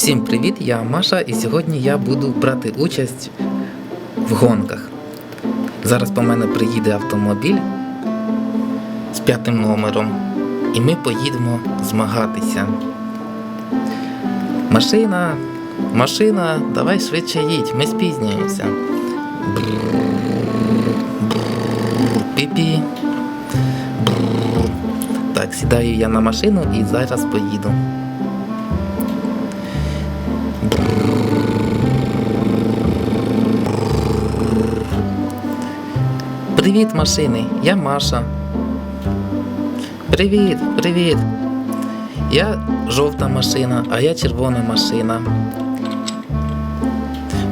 Всім привіт, я Маша, і сьогодні я буду брати участь в гонках. Зараз по мене приїде автомобіль з 5 номером, і ми поїдемо змагатися. Машина, давай швидше їдь, ми спізнюємося. Пі-пі. Так, сідаю я на машину і зараз поїду. Привіт, машини, я Маша. Привіт. Я жовта машина, а я червона машина.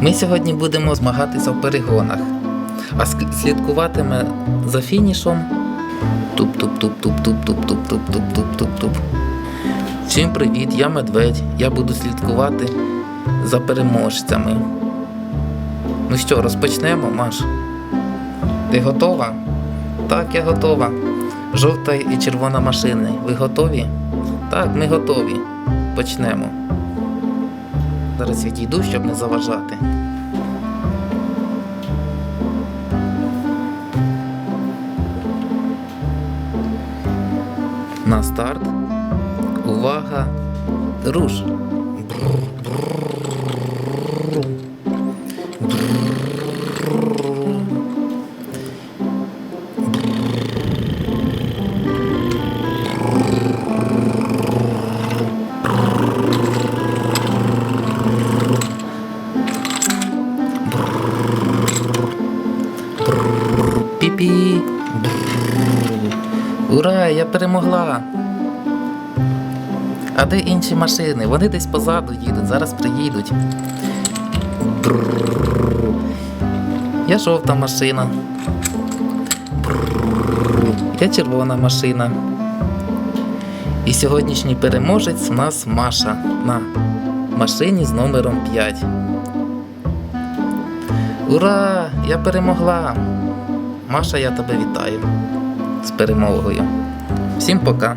Ми сьогодні будемо змагатися в перегонах, а слідкуватиме за фінішом туп-туп-туп-туп-туп-туп-туп-туп-туп-туп-туп. Всім привіт, я Медведь. Я буду слідкувати за переможцями. Ну що, розпочнемо, Маш? Ти готова? Так, я готова. Жовта і червона машини. Ви готові? Так, ми готові. Почнемо. Зараз відійду, щоб не заважати. На старт. Увага. Руш. Пі-пі. Ура, я перемогла. А де інші машини? Вони десь позаду їдуть, зараз приїдуть. Я жовта машина. Я червона машина. І сьогоднішній переможець у нас Маша на машині з номером 5. Ура! Я перемогла! Маша, я тебе вітаю з перемогою. Всім пока!